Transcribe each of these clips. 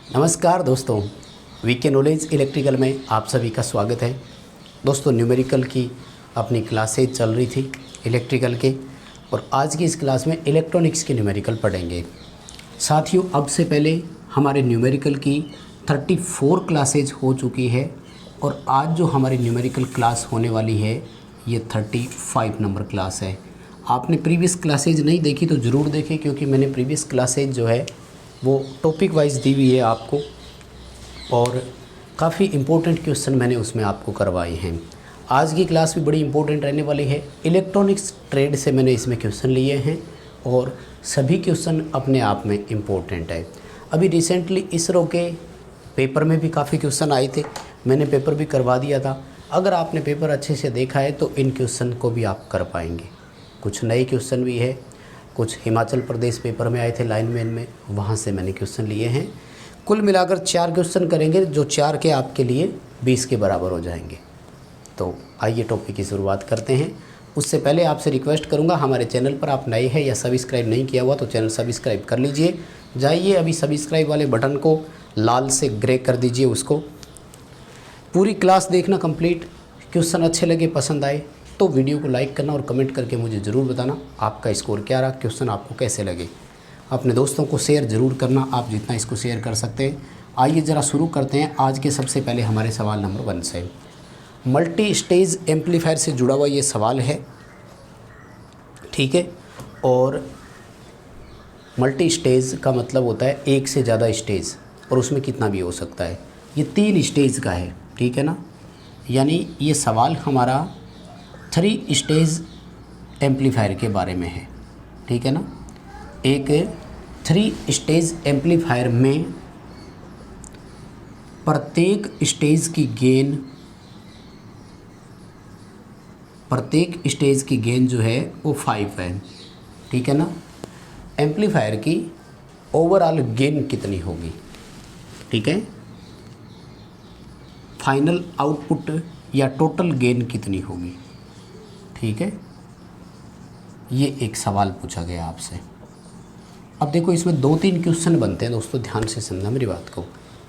नमस्कार दोस्तों, VK knowledge electrical में आप सभी का स्वागत है। दोस्तों, न्यूमेरिकल की अपनी क्लासेज चल रही थी इलेक्ट्रिकल के, और आज की इस क्लास में इलेक्ट्रॉनिक्स के न्यूमेरिकल पढ़ेंगे। साथियों, अब से पहले हमारे न्यूमेरिकल की 34 क्लासेज हो चुकी है, और आज जो हमारी न्यूमेरिकल क्लास होने वाली है ये 35 नंबर क्लास है। आपने प्रीवियस क्लासेज नहीं देखी तो ज़रूर देखें, क्योंकि मैंने प्रीवियस क्लासेज जो है वो टॉपिक वाइज दी हुई है आपको, और काफ़ी इम्पोर्टेंट क्वेश्चन मैंने उसमें आपको करवाए हैं। आज की क्लास भी बड़ी इंपॉर्टेंट रहने वाली है। इलेक्ट्रॉनिक्स ट्रेड से मैंने इसमें क्वेश्चन लिए हैं, और सभी क्वेश्चन अपने आप में इम्पोर्टेंट है। अभी रिसेंटली इसरो के पेपर में भी काफ़ी क्वेश्चन आए थे, मैंने पेपर भी करवा दिया था। अगर आपने पेपर अच्छे से देखा है तो इन क्वेश्चन को भी आप कर पाएंगे। कुछ नए क्वेश्चन भी है, कुछ हिमाचल प्रदेश पेपर में आए थे लाइनमैन में, वहाँ से मैंने क्वेश्चन लिए हैं। कुल मिलाकर 4 क्वेश्चन करेंगे, जो 4 के आपके लिए 20 के बराबर हो जाएंगे। तो आइए टॉपिक की शुरुआत करते हैं। उससे पहले आपसे रिक्वेस्ट करूंगा, हमारे चैनल पर आप नए हैं या सब्सक्राइब नहीं किया हुआ तो चैनल सब्सक्राइब कर लीजिए। जाइए अभी सब्सक्राइब वाले बटन को लाल से ग्रे कर दीजिए उसको। पूरी क्लास देखना कंप्लीट। क्वेश्चन अच्छे लगे, पसंद आए तो वीडियो को लाइक करना और कमेंट करके मुझे ज़रूर बताना आपका स्कोर क्या रहा, क्वेश्चन आपको कैसे लगे। अपने दोस्तों को शेयर ज़रूर करना, आप जितना इसको शेयर कर सकते हैं। आइए ज़रा शुरू करते हैं आज के सबसे पहले हमारे सवाल नंबर 1 से। मल्टी स्टेज एम्पलीफायर से जुड़ा हुआ ये सवाल है, ठीक है। और मल्टी स्टेज का मतलब होता है एक से ज़्यादा स्टेज, और उसमें कितना भी हो सकता है। ये 3 स्टेज का है, ठीक है ना। यानी ये सवाल हमारा 3 स्टेज एम्पलीफायर के बारे में है, ठीक है ना। एक 3 स्टेज एम्पलीफायर में प्रत्येक स्टेज की गेन जो है वो 5 है, ठीक है ना। एम्पलीफायर की ओवरऑल गेन कितनी होगी, ठीक है। फाइनल आउटपुट या टोटल गेन कितनी होगी, ठीक है। ये एक सवाल पूछा गया आपसे। अब देखो, इसमें 2-3 क्वेश्चन बनते हैं दोस्तों, ध्यान से समझना मेरी बात को।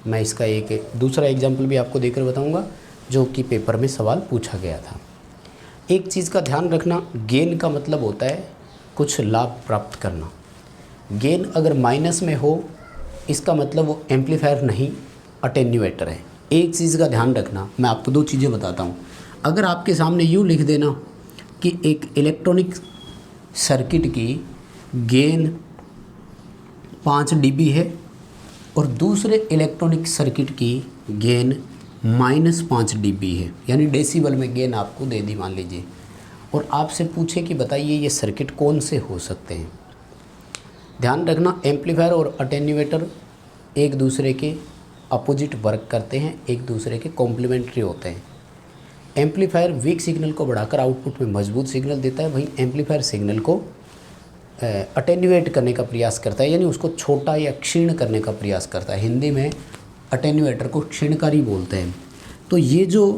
मैं इसका एक दूसरा एग्जाम्पल भी आपको देकर बताऊंगा जो कि पेपर में सवाल पूछा गया था। एक चीज़ का ध्यान रखना, गेन का मतलब होता है कुछ लाभ प्राप्त करना। गेन अगर माइनस में हो इसका मतलब वो एम्पलीफायर नहीं, अटेन्यूएटर है। एक चीज़ का ध्यान रखना, मैं आपको 2 चीज़ें बताता हूँ। अगर आपके सामने यूँ लिख देना कि एक इलेक्ट्रॉनिक सर्किट की गेन 5 dB है और दूसरे इलेक्ट्रॉनिक सर्किट की गेन -5 dB है, यानी डेसिबल में गेन आपको दे दी मान लीजिए, और आपसे पूछे कि बताइए ये सर्किट कौन से हो सकते हैं। ध्यान रखना, एम्पलीफायर और अटेन्यूएटर एक दूसरे के अपोजिट वर्क करते हैं, एक दूसरे के कॉम्प्लीमेंट्री होते हैं। एम्पलीफायर वीक सिग्नल को बढ़ाकर आउटपुट में मजबूत सिग्नल देता है, वहीं एम्पलीफायर सिग्नल को अटेन्यूएट करने का प्रयास करता है, यानी उसको छोटा या क्षीण करने का प्रयास करता है। हिंदी में अटेन्यूएटर को क्षीणकारी बोलते हैं। तो ये जो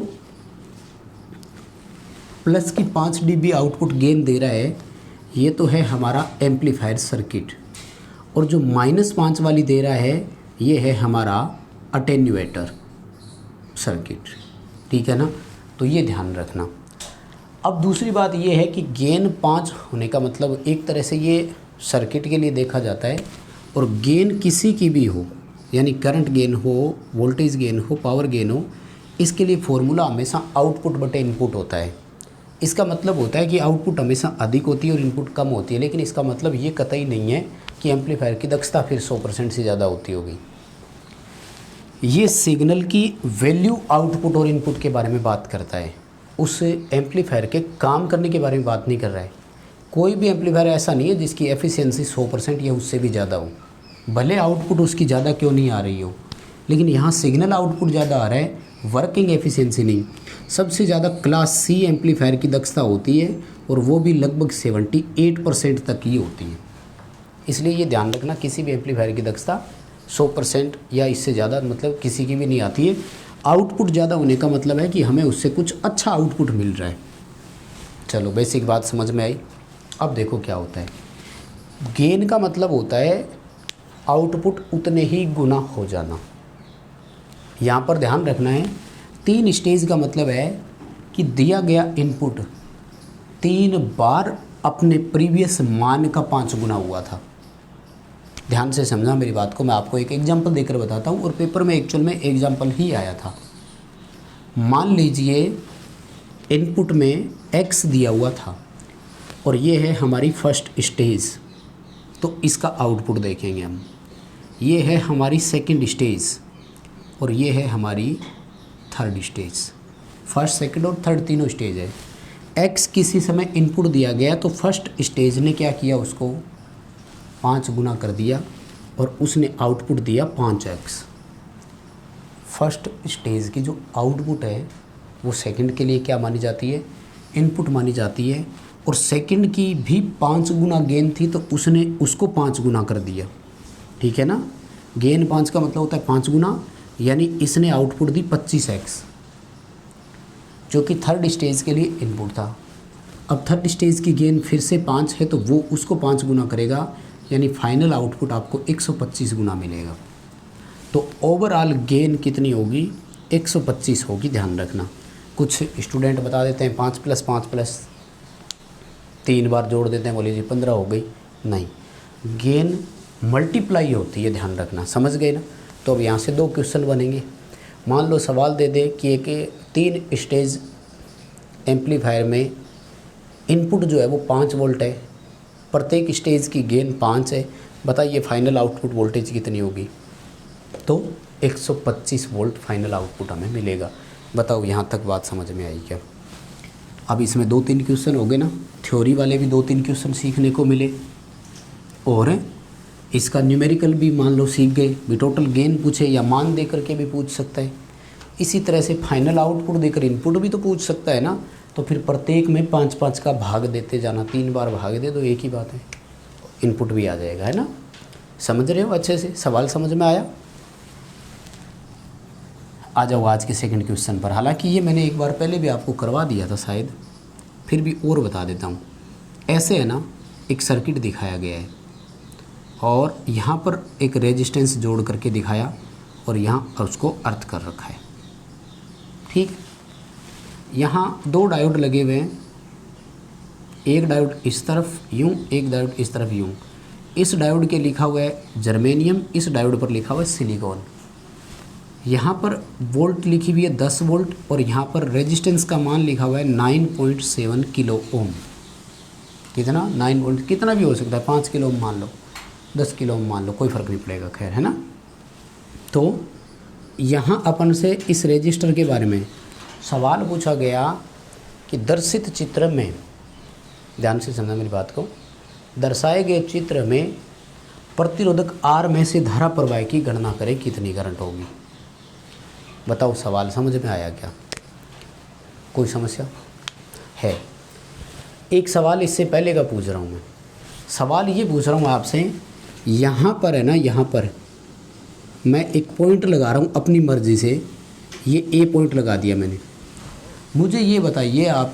प्लस की 5 dB आउटपुट गेन दे रहा है, ये तो है हमारा एम्पलीफायर सर्किट, और जो -5 वाली दे रहा है ये है हमारा अटेन्यूएटर सर्किट, ठीक है ना। तो ये ध्यान रखना। अब दूसरी बात ये है कि गेन 5 होने का मतलब एक तरह से ये सर्किट के लिए देखा जाता है, और गेन किसी की भी हो, यानी करंट गेन हो, वोल्टेज गेन हो, पावर गेन हो, इसके लिए फॉर्मूला हमेशा आउटपुट बटे इनपुट होता है। इसका मतलब होता है कि आउटपुट हमेशा अधिक होती है और इनपुट कम होती है, लेकिन इसका मतलब ये कतई नहीं है कि एम्पलीफायर की दक्षता फिर 100% से ज़्यादा होती होगी। ये सिग्नल की वैल्यू आउटपुट और इनपुट के बारे में बात करता है, उस एम्पलीफायर के काम करने के बारे में बात नहीं कर रहा है। कोई भी एम्पलीफायर ऐसा नहीं है जिसकी एफिशिएंसी 100% या उससे भी ज़्यादा हो, भले आउटपुट उसकी ज़्यादा क्यों नहीं आ रही हो, लेकिन यहाँ सिग्नल आउटपुट ज़्यादा आ रहा है, वर्किंग एफिशिएंसी नहीं। सबसे ज़्यादा क्लास सी एम्पलीफायर की दक्षता होती है, और वो भी लगभग 78% तक ही होती है। इसलिए ये ध्यान रखना, किसी भी एम्पलीफायर की दक्षता 100% या इससे ज़्यादा मतलब किसी की भी नहीं आती है। आउटपुट ज़्यादा होने का मतलब है कि हमें उससे कुछ अच्छा आउटपुट मिल रहा है। चलो, बेसिक बात समझ में आई। अब देखो क्या होता है। गेन का मतलब होता है आउटपुट उतने ही गुना हो जाना। यहाँ पर ध्यान रखना है, 3 स्टेज का मतलब है कि दिया गया इनपुट 3 बार अपने प्रीवियस मान का 5 गुना हुआ था। ध्यान से समझना मेरी बात को, मैं आपको एक एग्जांपल देकर बताता हूँ और पेपर में एक्चुअल में एग्जांपल ही आया था। मान लीजिए इनपुट में x दिया हुआ था और ये है हमारी फर्स्ट स्टेज, तो इसका आउटपुट देखेंगे हम। ये है हमारी सेकंड स्टेज और ये है हमारी थर्ड स्टेज। फर्स्ट, सेकंड और थर्ड तीनों स्टेज है। x किसी समय इनपुट दिया गया तो फर्स्ट स्टेज ने क्या किया, उसको 5 गुना कर दिया और उसने आउटपुट दिया 5x। फर्स्ट स्टेज की जो आउटपुट है वो सेकंड के लिए क्या मानी जाती है, इनपुट मानी जाती है। और सेकंड की भी 5 गुना गेन थी तो उसने उसको 5 गुना कर दिया, ठीक है ना। गेन 5 का मतलब होता है 5 गुना, यानी इसने आउटपुट दी 25x, जो कि थर्ड स्टेज के लिए इनपुट था। अब थर्ड स्टेज की गेन फिर से 5 है तो वो उसको 5 गुना करेगा, यानी फाइनल आउटपुट आपको 125 गुना मिलेगा। तो ओवरऑल गेन कितनी होगी, 125 होगी, ध्यान रखना। कुछ स्टूडेंट बता देते हैं 5 + 5 + 3 बार जोड़ देते हैं, बोलिए जी 15 हो गई। नहीं, गेन मल्टीप्लाई होती है, ध्यान रखना, समझ गए ना। तो अब यहाँ से 2 क्वेश्चन बनेंगे। मान लो सवाल दे दे कि एक 3 स्टेज एम्पलीफायर में इनपुट जो है वो 5 वोल्ट है, प्रत्येक स्टेज की गेन 5 है, बताइए फाइनल आउटपुट वोल्टेज कितनी होगी। तो 125 वोल्ट फाइनल आउटपुट हमें मिलेगा। बताओ यहाँ तक बात समझ में आई क्या। अब इसमें 2-3 क्वेश्चन हो गए ना, थ्योरी वाले भी 2-3 क्वेश्चन सीखने को मिले और इसका न्यूमेरिकल भी मान लो सीख गए। भी टोटल गेन पूछे या मान दे करके भी पूछ सकता है। इसी तरह से फाइनल आउटपुट देकर इनपुट भी तो पूछ सकता है ना। तो फिर प्रत्येक में 5-5 का भाग देते जाना, 3 बार भाग दे तो एक ही बात है, इनपुट भी आ जाएगा, है ना। समझ रहे हो अच्छे से, सवाल समझ में आया। आ जाओ आज के सेकंड क्वेश्चन पर। हालांकि ये मैंने एक बार पहले भी आपको करवा दिया था शायद, फिर भी और बता देता हूँ। ऐसे है ना, एक सर्किट दिखाया गया है और यहाँ पर एक रेजिस्टेंस जोड़ करके दिखाया और यहाँ उसको अर्थ कर रखा है, ठीक। यहाँ 2 डायोड लगे हुए हैं, एक डायोड इस तरफ यूँ, एक डायोड इस तरफ यूँ। इस डायोड के लिखा हुआ है जर्मेनियम, इस डायोड पर लिखा हुआ है सिलिकॉन। यहाँ पर वोल्ट लिखी हुई है 10 वोल्ट और यहाँ पर रेजिस्टेंस का मान लिखा हुआ है 9.7 किलो ओम। कितना, 9 वोल्ट, कितना भी हो सकता है, 5 किलो ओम मान लो, 10 किलो ओम मान लो, कोई फ़र्क नहीं पड़ेगा, खैर, है ना। तो यहाँ अपन से इस रेजिस्टर के बारे में सवाल पूछा गया कि दर्शित चित्र में, ध्यान से समझना मेरी बात को, दर्शाए गए चित्र में प्रतिरोधक R में से धारा प्रवाह की गणना करें, कितनी करंट होगी। बताओ सवाल समझ में आया क्या, कोई समस्या है। एक सवाल इससे पहले का पूछ रहा हूँ मैं, सवाल ये पूछ रहा हूँ आपसे, यहाँ पर है ना, यहाँ पर मैं एक पॉइंट लगा रहा हूँ अपनी मर्ज़ी से, ये A पॉइंट लगा दिया मैंने। मुझे ये बताइए आप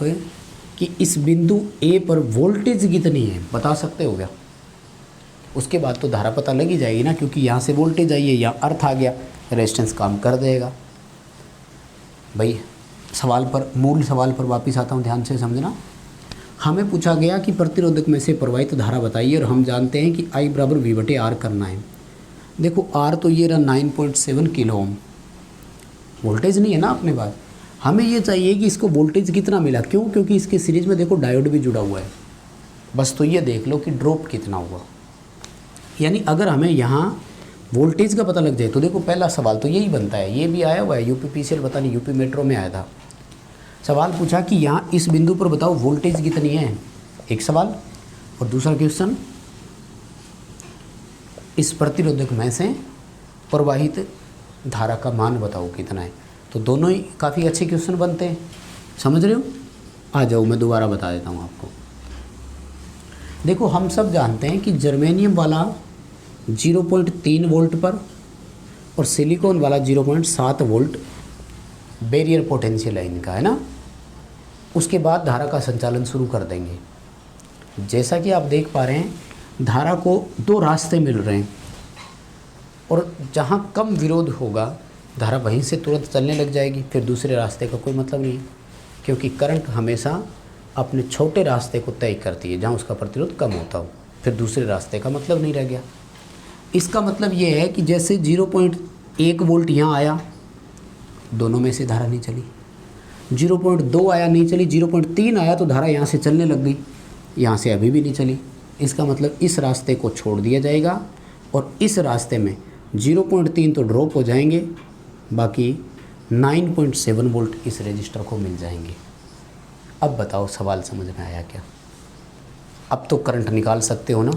कि इस बिंदु A पर वोल्टेज कितनी है, बता सकते हो क्या। उसके बाद तो धारा पता लग ही जाएगी ना, क्योंकि यहाँ से वोल्टेज आई है, यहाँ अर्थ आ गया, रेजिस्टेंस काम कर देगा। भाई सवाल पर, मूल सवाल पर वापस आता हूँ, ध्यान से समझना। हमें पूछा गया कि प्रतिरोधक में से प्रवाहित धारा बताइए और हम जानते हैं कि I = V/R करना है। देखो R तो ये रहा 9.7 किलो ओम, वोल्टेज नहीं है ना अपने पास, हमें ये चाहिए कि इसको वोल्टेज कितना मिला। क्यों, क्योंकि इसके सीरीज़ में देखो डायोड भी जुड़ा हुआ है। बस तो ये देख लो कि ड्रॉप कितना हुआ, यानी अगर हमें यहाँ वोल्टेज का पता लग जाए तो देखो पहला सवाल तो यही बनता है। ये भी आया हुआ है UPPCL, पता नहीं यूपी मेट्रो में आया था। सवाल पूछा कि यहाँ इस बिंदु पर बताओ वोल्टेज कितनी है, एक सवाल, और दूसरा क्वेश्चन इस प्रतिरोधक में से प्रवाहित धारा का मान बताओ कितना है। तो दोनों ही काफ़ी अच्छे क्वेश्चन बनते हैं, समझ रहे हो। आ जाओ मैं दोबारा बता देता हूँ आपको। देखो हम सब जानते हैं कि जर्मेनियम वाला 0.3 वोल्ट पर और सिलिकॉन वाला 0.7 वोल्ट बैरियर पोटेंशियल है इनका, है ना। उसके बाद धारा का संचालन शुरू कर देंगे। जैसा कि आप देख पा रहे हैं, धारा को 2 रास्ते मिल रहे हैं। और जहाँ कम विरोध होगा धारा वहीं से तुरंत चलने लग जाएगी, फिर दूसरे रास्ते का कोई मतलब नहीं है, क्योंकि करंट हमेशा अपने छोटे रास्ते को तय करती है जहाँ उसका प्रतिरोध कम होता हो, फिर दूसरे रास्ते का मतलब नहीं रह गया। इसका मतलब ये है कि जैसे 0.1 वोल्ट यहाँ आया, दोनों में से धारा नहीं चली, 0.2 आया नहीं चली, 0.3 आया तो धारा यहाँ से चलने लग गई, यहाँ से अभी भी नहीं चली। इसका मतलब इस रास्ते को छोड़ दिया जाएगा और इस रास्ते में 0.3 तो ड्रॉप हो जाएंगे, बाकी 9.7 वोल्ट इस रेजिस्टर को मिल जाएंगे। अब बताओ सवाल समझ में आया क्या? अब तो करंट निकाल सकते हो ना,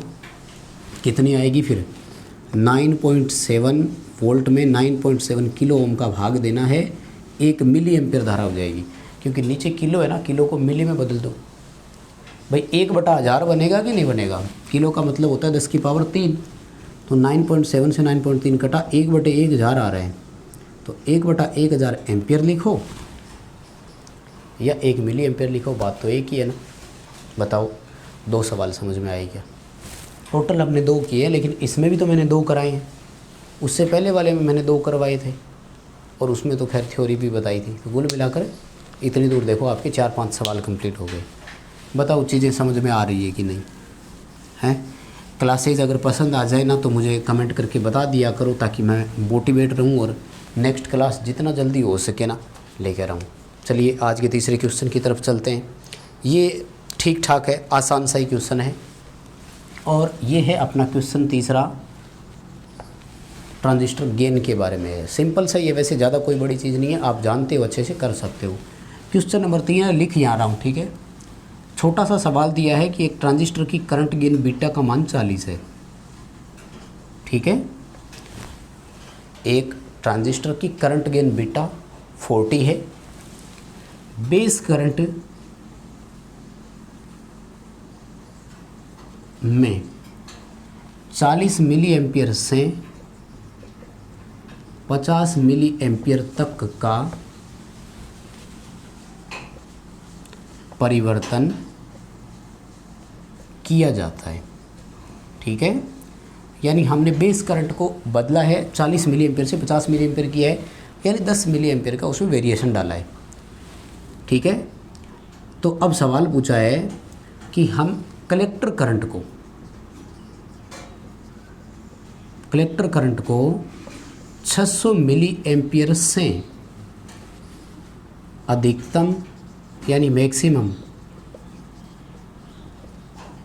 कितनी आएगी फिर? 9.7 वोल्ट में 9.7 किलो ओम का भाग देना है, 1 मिली एम्पियर धारा हो जाएगी, क्योंकि नीचे किलो है ना, किलो को मिली में बदल दो भाई। 1/1000 बनेगा कि नहीं बनेगा? किलो का मतलब होता है 10 की पावर 3, तो 9.7 से 9.3 कटा 1/1000 आ रहे हैं, तो 1/1000 एम्पियर लिखो या 1 मिली एम्पियर लिखो, बात तो एक ही है ना। बताओ, 2 सवाल समझ में आए क्या? टोटल हमने 2 किए, लेकिन इसमें भी तो मैंने 2 कराए हैं, उससे पहले वाले में मैंने 2 करवाए थे, और उसमें तो खैर थ्योरी भी बताई थी। तो कुल मिलाकर इतनी दूर देखो आपके 4-5 सवाल कंप्लीट हो गए। बताओ चीज़ें समझ में आ रही है कि नहीं? हैं? क्लासेज अगर पसंद आ जाए ना तो मुझे कमेंट करके बता दिया करो, ताकि मैं मोटिवेट रहूँ और नेक्स्ट क्लास जितना जल्दी हो सके ना लेकर आऊँ। चलिए आज के तीसरे क्वेश्चन की तरफ चलते हैं। ये ठीक ठाक है, आसान सा ही क्वेश्चन है, और ये है अपना क्वेश्चन तीसरा, ट्रांजिस्टर गेन के बारे में है। सिंपल सा ही है, वैसे ज़्यादा कोई बड़ी चीज़ नहीं है, आप जानते हो, अच्छे से कर सकते हो। क्वेश्चन नंबर 3 लिख यहाँ रहा हूँ, ठीक है। छोटा सा सवाल दिया है कि एक ट्रांजिस्टर की करंट गेन बीटा का मान 40 है, ठीक है। एक ट्रांजिस्टर की करंट गेन बीटा 40 है, बेस करंट में 40 मिली एम्पियर से 50 मिली एम्पियर तक का परिवर्तन किया जाता है, ठीक है। यानी हमने बेस करंट को बदला है, 40 मिली एम्पियर से 50 मिली एम्पियर किया है, यानी 10 मिली एम्पियर का उसमें वेरिएशन डाला है, ठीक है। तो अब सवाल पूछा है कि हम कलेक्टर करंट को 600 मिली एम्पियर से अधिकतम यानी मैक्सिमम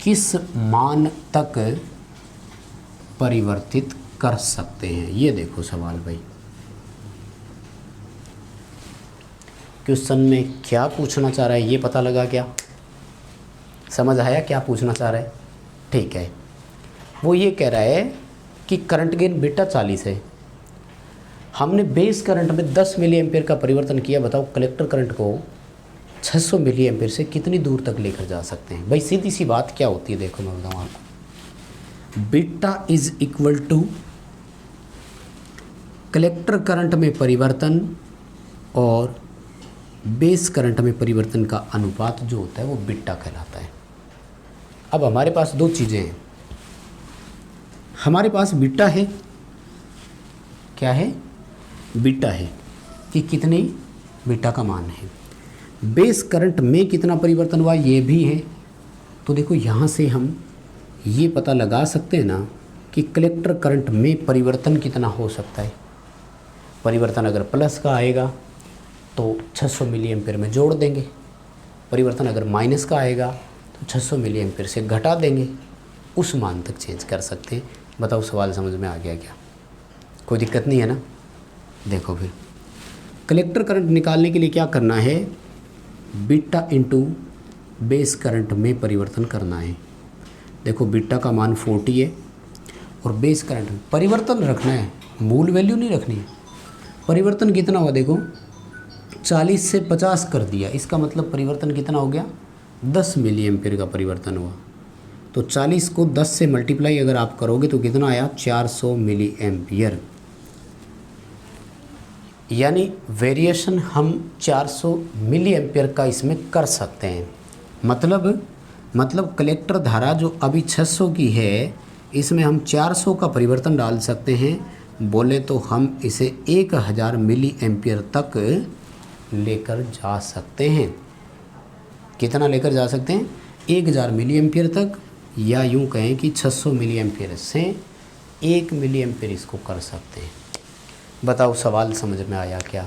किस मान तक परिवर्तित कर सकते हैं। ये देखो सवाल भाई, क्वेश्चन में क्या पूछना चाह रहा है ये पता लगा क्या? समझ आया क्या पूछना चाह रहा है? ठीक है, वो ये कह रहा है कि करंट गेन बीटा 40 है, हमने बेस करंट में 10 मिली एम्पियर का परिवर्तन किया। बताओ कलेक्टर करंट को 600 मिली एम्पियर से कितनी दूर तक लेकर जा सकते हैं। भाई सीधी सी बात क्या होती है, देखो मैं बताऊँ आपको, beta is equal to collector current में परिवर्तन और बेस करंट में परिवर्तन का अनुपात जो होता है वो बीटा कहलाता है। अब हमारे पास 2 चीज़ें हैं, हमारे पास बीटा है, क्या है? बीटा है कि कितनी बीटा का मान है, बेस करंट में कितना परिवर्तन हुआ ये भी है। तो देखो यहाँ से हम ये पता लगा सकते हैं ना कि कलेक्टर करंट में परिवर्तन कितना हो सकता है। परिवर्तन अगर प्लस का आएगा तो 600 मिली एम्पियर में जोड़ देंगे, परिवर्तन अगर माइनस का आएगा तो 600 मिली एम्पियर से घटा देंगे, उस मान तक चेंज कर सकते हैं। बताओ सवाल समझ में आ गया क्या? कोई दिक्कत नहीं है ना? देखो फिर कलेक्टर करंट निकालने के लिए क्या करना है, बीटा इंटू बेस करंट में परिवर्तन करना है। देखो बीटा का मान 40 है और बेस करंट में परिवर्तन रखना है, मूल वैल्यू नहीं रखनी है। परिवर्तन कितना हुआ देखो, 40 से 50 कर दिया, इसका मतलब परिवर्तन कितना हो गया, 10 मिली एम्पियर का परिवर्तन हुआ। तो 40 को 10 से मल्टीप्लाई अगर आप करोगे तो कितना आया, 400 मिली एम्पियर। यानी वेरिएशन हम 400 मिली एम्पियर का इसमें कर सकते हैं। मतलब कलेक्टर धारा जो अभी 600 की है, इसमें हम 400 का परिवर्तन डाल सकते हैं बोले तो हम इसे 1000 मिली एम्पियर तक लेकर जा सकते हैं। कितना लेकर जा सकते हैं? 1000 मिली एम्पियर तक, या यूं कहें कि 600 मिली एम्पियर से 1 मिली एम्पियर इसको कर सकते हैं। बताओ सवाल समझ में आया क्या?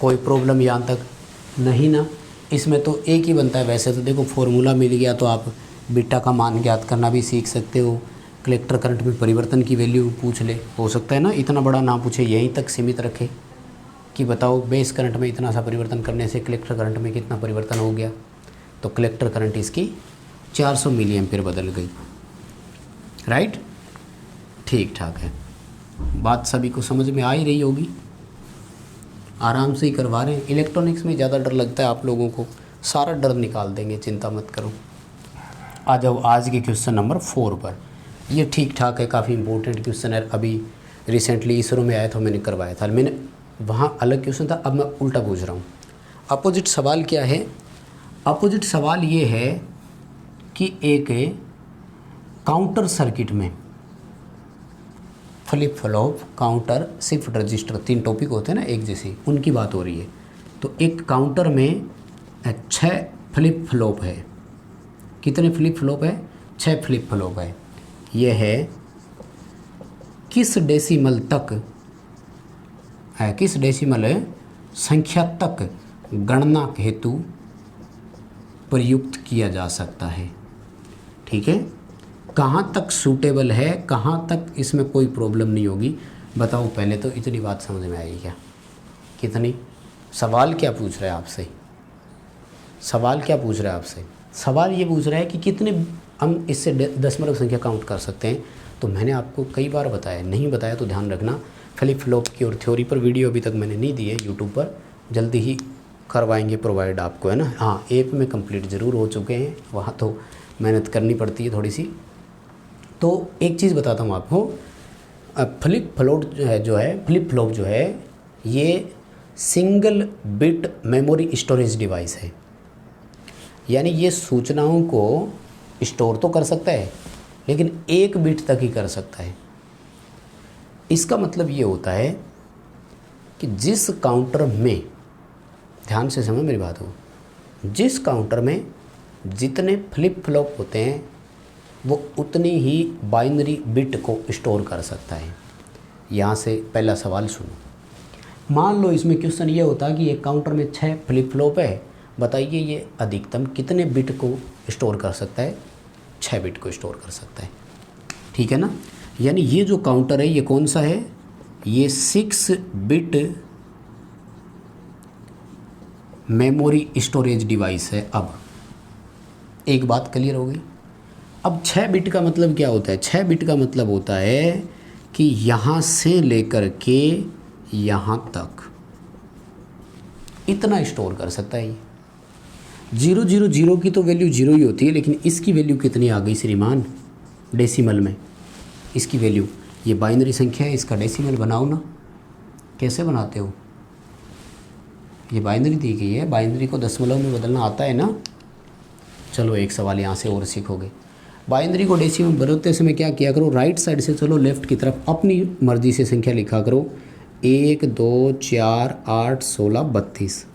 कोई प्रॉब्लम यहाँ तक नहीं ना? इसमें तो एक ही बनता है। वैसे तो देखो फॉर्मूला मिल गया तो आप बीटा का मान ज्ञात करना भी सीख सकते हो। कलेक्टर करंट में परिवर्तन की वैल्यू पूछ ले, हो सकता है ना इतना बड़ा ना पूछे, यहीं तक सीमित रखे कि बताओ बेस करंट में इतना सा परिवर्तन करने से कलेक्टर करंट में कितना परिवर्तन हो गया। तो कलेक्टर करंट इसकी 400 मिली एम्पियर बदल गई। राइट, ठीक ठाक है। बात सभी को समझ में आ ही रही होगी। आराम से ही करवा रहे हैं। इलेक्ट्रॉनिक्स में ज़्यादा डर लगता है आप लोगों को, सारा डर निकाल देंगे, चिंता मत करो। आ जाओ आज के क्वेश्चन नंबर 4 पर। ये ठीक ठाक है, काफ़ी इंपॉर्टेंट क्वेश्चन है। अभी रिसेंटली इसरो में आया था, मैंने करवाया था। मैंने वहाँ अलग क्वेश्चन था, अब मैं उल्टा पूछ रहा हूँ। अपोजिट सवाल क्या है? अपोजिट सवाल ये है कि एक काउंटर सर्किट में flip flop, counter, shift register, 3 topic होते हैं ना एक जैसे, उनकी बात हो रही है। तो एक काउंटर में 6 फ्लिप फ्लॉप है। कितने फ्लिप फ्लॉप है? 6 फ्लिप फ्लॉप है। यह है किस डेसिमल तक है, किस डेसिमल संख्या तक गणना हेतु प्रयुक्त किया जा सकता है। ठीक है, कहाँ तक सूटेबल है, कहाँ तक इसमें कोई प्रॉब्लम नहीं होगी। बताओ पहले तो इतनी बात समझ में आई क्या? कितनी? सवाल क्या पूछ रहा है आपसे? सवाल क्या पूछ रहा है आपसे? सवाल ये पूछ रहा है कि कितने हम इससे दशमलव संख्या काउंट कर सकते हैं। तो मैंने आपको कई बार बताया, नहीं बताया तो ध्यान रखना। फ्लिप फ्लॉप की और थ्योरी पर वीडियो अभी तक मैंने नहीं दी है यूट्यूब पर, जल्दी ही करवाएंगे प्रोवाइड आपको, है ना। हाँ, ऐप में कंप्लीट ज़रूर हो चुके हैं, वहाँ तो मेहनत करनी पड़ती है थोड़ी सी। तो एक चीज़ बताता हूँ आपको, फ्लिप फ्लॉप जो है ये single bit memory storage device है। यानी ये सूचनाओं को स्टोर तो कर सकता है, लेकिन 1 बिट तक ही कर सकता है। इसका मतलब ये होता है कि जिस काउंटर में, ध्यान से समझ मेरी बात हो, जिस काउंटर में जितने फ्लिप फ्लॉप होते हैं वो उतनी ही बाइनरी बिट को स्टोर कर सकता है। यहाँ से पहला सवाल सुनो। मान लो इसमें क्वेश्चन ये होता कि एक काउंटर में 6 फ्लिप फ्लॉप है, बताइए ये अधिकतम कितने बिट को स्टोर कर सकता है? 6 बिट को स्टोर कर सकता है। ठीक है ना। यानी ये जो काउंटर है ये कौन सा है? ये 6 बिट मेमोरी स्टोरेज डिवाइस है। अब एक बात क्लियर हो गई। अब 6 बिट का मतलब क्या होता है? 6 बिट का मतलब होता है कि यहाँ से लेकर के यहाँ तक इतना स्टोर कर सकता है। 000 की तो वैल्यू 0 ही होती है, लेकिन इसकी वैल्यू कितनी आ गई श्रीमान? डेसिमल में इसकी वैल्यू, ये बाइनरी संख्या है, इसका डेसिमल बनाओ ना। कैसे बनाते हो? ये बाइनरी दी गई है, बाइनरी को दशमलव में बदलना आता है ना। चलो एक सवाल यहाँ से और सीखोगे। बाइनरी को डेसिमल बदलते समय क्या किया करो? राइट साइड से चलो लेफ़्ट की तरफ, अपनी मर्जी से संख्या लिखा करो। 1 2 4 8 16 32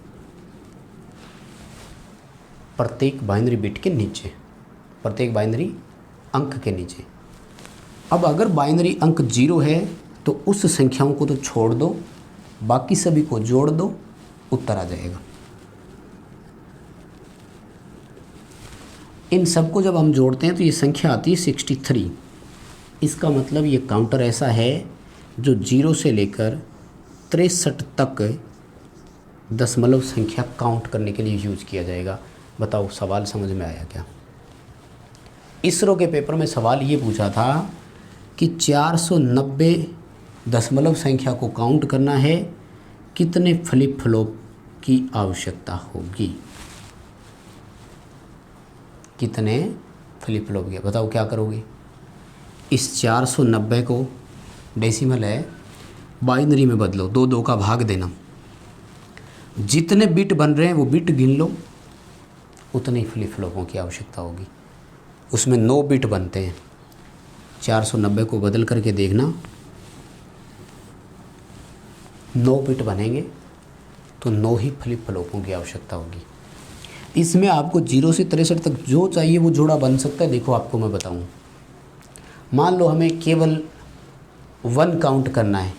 प्रत्येक बाइनरी बिट के नीचे, प्रत्येक बाइनरी अंक के नीचे। अब अगर बाइनरी अंक 0 है तो उस संख्याओं को तो छोड़ दो, बाकी सभी को जोड़ दो, उत्तर आ जाएगा। इन सबको जब हम जोड़ते हैं तो ये संख्या आती है 63। इसका मतलब ये काउंटर ऐसा है जो 0 से लेकर 63 तक दशमलव संख्या काउंट करने के लिए यूज किया जाएगा। बताओ सवाल समझ में आया क्या? इसरो के पेपर में सवाल ये पूछा था कि 490 दशमलव संख्या को काउंट करना है, कितने फ्लिप फ्लॉप की आवश्यकता होगी? कितने फ्लिप फ्लॉप के? बताओ क्या करोगे? इस 490 को, डेसिमल है, बाइनरी में बदलो, 2 का भाग देना। जितने बिट बन रहे हैं वो बिट गिन लो, उतने फ्लिप फ्लॉपों की आवश्यकता होगी। उसमें 9 बिट बनते हैं, 490 को बदल करके देखना 9 बिट बनेंगे तो 9 ही फ्लिप फ्लॉपों की आवश्यकता होगी। इसमें आपको 0 से 63 तक जो चाहिए वो जोड़ा बन सकता है। देखो आपको मैं बताऊं, मान लो हमें केवल 1 काउंट करना है,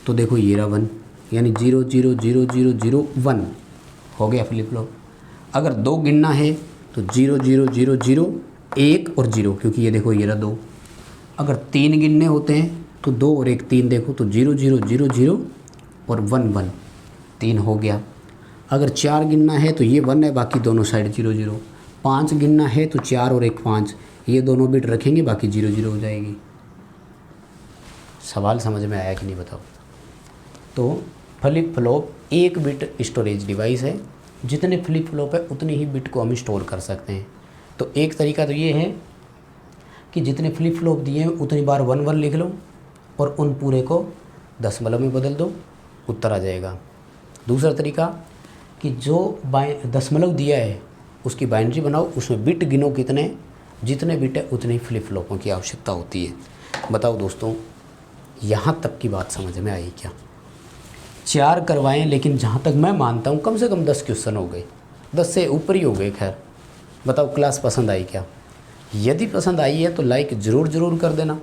तो देखो ये रहा 1, यानी 0 0 0 0 0 1 हो गया फ्लिप फ्लॉप। अगर 2 गिनना है तो 0 0 0 0 1 और 0, क्योंकि ये देखो ये रहा 2। अगर 3 गिनने होते हैं तो 2 और 1 3, देखो तो 0 0 0 0 और 1 1 3 हो गया। अगर 4 गिनना है तो ये 1 है, बाकी दोनों साइड 0 0। 5 गिनना है तो 4 और 1 5, ये दोनों बिट रखेंगे, बाकी 0 0 हो जाएगी। सवाल समझ में आया कि नहीं बताओ। तो flip flop 1 bit storage device है, जितने फ्लिप फ्लॉप है उतने ही बिट को हम स्टोर कर सकते हैं। तो एक तरीका तो ये है कि जितने फ्लिप फ्लॉप दिए हैं उतनी बार 1 1 लिख लो और उन पूरे को दशमलव में बदल दो, उत्तर आ जाएगा। दूसरा तरीका कि जो दशमलव दिया है उसकी बाइनरी बनाओ, उसमें बिट गिनो कितने, जितने बिट है उतने ही फ्लिप फ्लॉपों की आवश्यकता होती है। बताओ दोस्तों, यहाँ तक की बात समझ में आई क्या? 4 करवाएं, लेकिन जहाँ तक मैं मानता हूँ कम से कम 10 क्वेश्चन हो गए, 10 से ऊपर ही हो गए। खैर बताओ क्लास पसंद आई क्या? यदि पसंद आई है तो लाइक ज़रूर कर देना।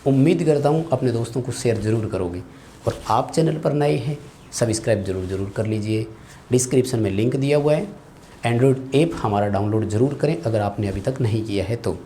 उम्मीद करता हूँ अपने दोस्तों को शेयर ज़रूर करोगे, और आप चैनल पर नए हैं सब्सक्राइब ज़रूर कर लीजिए। डिस्क्रिप्शन में लिंक दिया हुआ है, एंड्रॉयड ऐप हमारा डाउनलोड ज़रूर करें अगर आपने अभी तक नहीं किया है तो।